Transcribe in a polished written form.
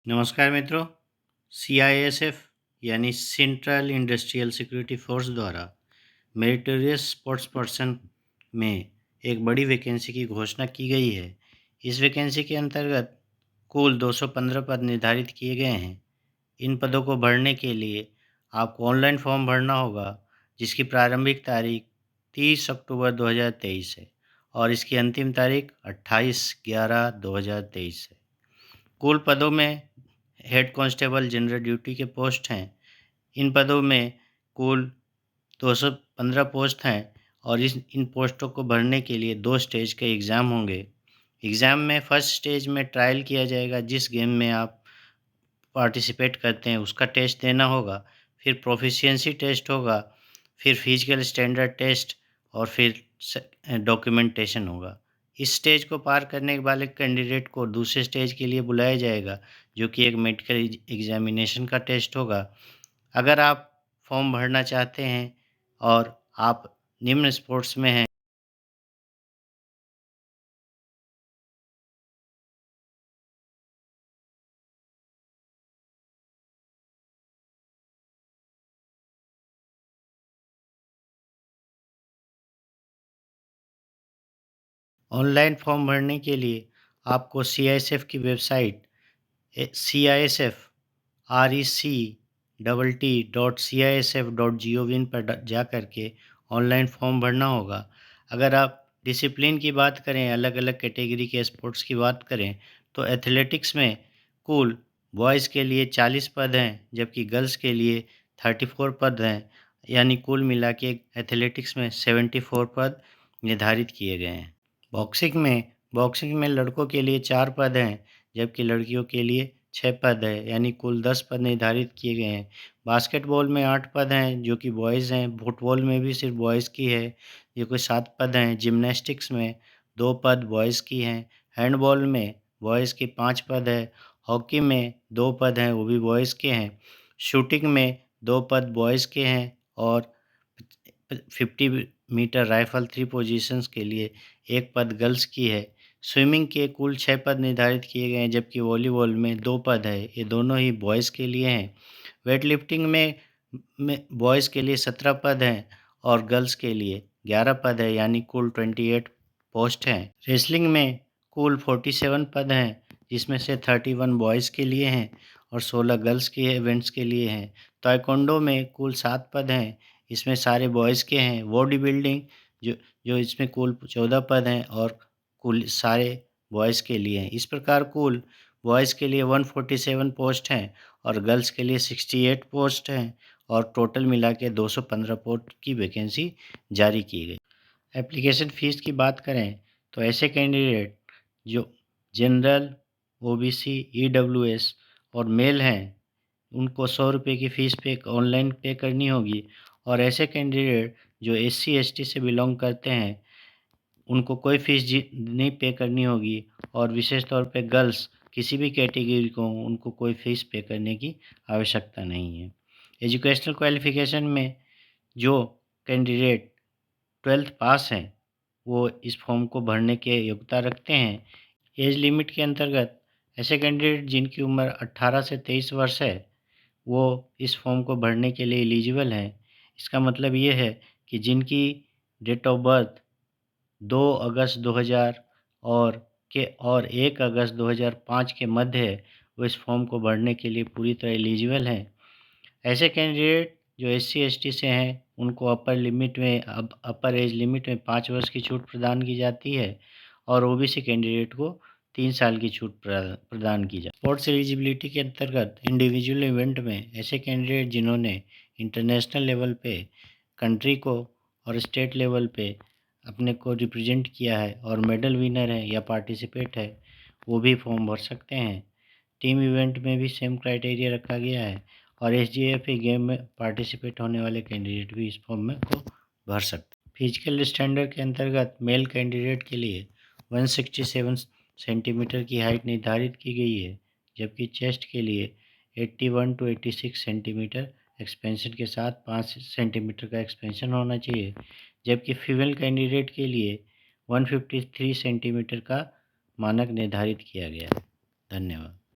नमस्कार मित्रों। सीआईएसएफ यानी सेंट्रल इंडस्ट्रियल सिक्योरिटी फोर्स द्वारा मेरिटोरियस स्पोर्ट्स पर्सन में एक बड़ी वैकेंसी की घोषणा की गई है। इस वैकेंसी के अंतर्गत कुल 215 पद निर्धारित किए गए हैं। इन पदों को भरने के लिए आपको ऑनलाइन फॉर्म भरना होगा, जिसकी प्रारंभिक तारीख 30 अक्टूबर 2023 है और इसकी अंतिम तारीख 28/11/2023 है। कुल पदों में हेड कांस्टेबल जनरल ड्यूटी के पोस्ट हैं। इन पदों में कुल 215 पोस्ट हैं और इन पोस्टों को भरने के लिए 2 स्टेज के एग्ज़ाम होंगे। एग्ज़ाम में फर्स्ट स्टेज में ट्रायल किया जाएगा, जिस गेम में आप पार्टिसिपेट करते हैं उसका टेस्ट देना होगा। फिर प्रोफिशिएंसी टेस्ट होगा, फिर फिजिकल स्टैंडर्ड टेस्ट और फिर डॉक्यूमेंटेशन होगा। इस स्टेज को पार करने वाले कैंडिडेट को दूसरे स्टेज के लिए बुलाया जाएगा, जो कि एक मेडिकल एग्जामिनेशन का टेस्ट होगा। अगर आप फॉर्म भरना चाहते हैं और आप निम्न स्पोर्ट्स में हैं, ऑनलाइन फॉर्म भरने के लिए आपको सीआईएसएफ की वेबसाइट CISF.REC.TT.CISF.gov पर जा कर के ऑनलाइन फॉर्म भरना होगा। अगर आप डिसिप्लिन की बात करें, अलग-अलग कैटेगरी के स्पोर्ट्स की बात करें, तो एथलेटिक्स में कुल बॉयज़ के लिए 40 पद हैं, जबकि गर्ल्स के लिए 34 पद हैं, यानी कुल मिला के एथलेटिक्स में 74 पद निर्धारित किए गए हैं। बॉक्सिंग में लड़कों के लिए 4 पद हैं, जबकि लड़कियों के लिए 6 पद है, यानी कुल 10 पद निर्धारित किए गए हैं। बास्केटबॉल में 8 पद हैं, जो कि बॉयज़ हैं। फुटबॉल में भी सिर्फ बॉयज़ की है, ये कोई 7 पद हैं। जिम्नास्टिक्स में 2 पद बॉयज़ की हैं। हैंडबॉल में बॉयज़ की 5 पद है। हॉकी में 2 पद हैं, वो भी बॉयज़ के हैं। शूटिंग में 2 पद बॉयज़ के हैं और 50 मीटर राइफल 3 पोजीशंस के लिए 1 पद गर्ल्स की है। स्विमिंग के कुल 6 पद निर्धारित किए गए हैं, जबकि वॉलीबॉल में 2 पद है, ये दोनों ही बॉयज़ के लिए हैं। वेट लिफ्टिंग में बॉयज़ के लिए 17 पद हैं और गर्ल्स के लिए 11 पद है, यानी कुल 28 पोस्ट हैं। रेसलिंग में कुल 47 पद हैं, जिसमें से 31 बॉयज़ के लिए हैं और 16 गर्ल्स के इवेंट्स के लिए हैं। ताइक्वांडो में कुल 7 पद हैं, इसमें सारे बॉयज़ के हैं। बॉडी बिल्डिंग जो जो इसमें कुल 14 पद हैं और कुल सारे बॉयज़ के लिए हैं। इस प्रकार कुल बॉयज़ के लिए 147 पोस्ट हैं और गर्ल्स के लिए 68 पोस्ट हैं और टोटल मिला के 215 पोस्ट की वैकेंसी जारी की गई। एप्लीकेशन फ़ीस की बात करें तो ऐसे कैंडिडेट जो जनरल, ओबीसी, ईडब्ल्यूएस और मेल हैं, उनको 100 रुपये की फ़ीस ऑनलाइन पे करनी होगी और ऐसे कैंडिडेट जो एससी एसटी से बिलॉन्ग करते हैं, उनको कोई फ़ीस नहीं पे करनी होगी और विशेष तौर पे गर्ल्स किसी भी कैटेगरी को उनको कोई फ़ीस पे करने की आवश्यकता नहीं है। एजुकेशनल क्वालिफ़िकेशन में जो कैंडिडेट 12th पास हैं, वो इस फॉर्म को भरने के योग्यता रखते हैं। एज लिमिट के अंतर्गत ऐसे कैंडिडेट जिनकी उम्र 18 से 23 वर्ष है, वो इस फॉर्म को भरने के लिए एलिजिबल हैं। इसका मतलब ये है कि जिनकी डेट ऑफ बर्थ 2 अगस्त 2000 और 1 अगस्त 2005 के मध्य है, वो इस फॉर्म को भरने के लिए पूरी तरह एलिजिबल हैं। ऐसे कैंडिडेट जो एससी एसटी से हैं, उनको अपर एज लिमिट में 5 वर्ष की छूट प्रदान की जाती है और ओबीसी कैंडिडेट को 3 साल की छूट प्रदान की जाती है। स्पोर्ट्स एलिजिबिलिटी के अंतर्गत इंडिविजुअल इवेंट में ऐसे कैंडिडेट जिन्होंने इंटरनेशनल लेवल पे कंट्री को और स्टेट लेवल पे अपने को रिप्रेजेंट किया है और मेडल विनर है या पार्टिसिपेट है, वो भी फॉर्म भर सकते हैं। टीम इवेंट में भी सेम क्राइटेरिया रखा गया है और एसजीएफई गेम में पार्टिसिपेट होने वाले कैंडिडेट भी इस फॉर्म में को भर सकते हैं। फिजिकल स्टैंडर्ड के अंतर्गत मेल कैंडिडेट के लिए 167 सेंटीमीटर की हाइट निर्धारित की गई है, जबकि चेस्ट के लिए 81 to 86 सेंटीमीटर एक्सपेंशन के साथ 5 सेंटीमीटर का एक्सपेंशन होना चाहिए, जबकि फीमेल कैंडिडेट के लिए 153 सेंटीमीटर का मानक निर्धारित किया गया है। धन्यवाद।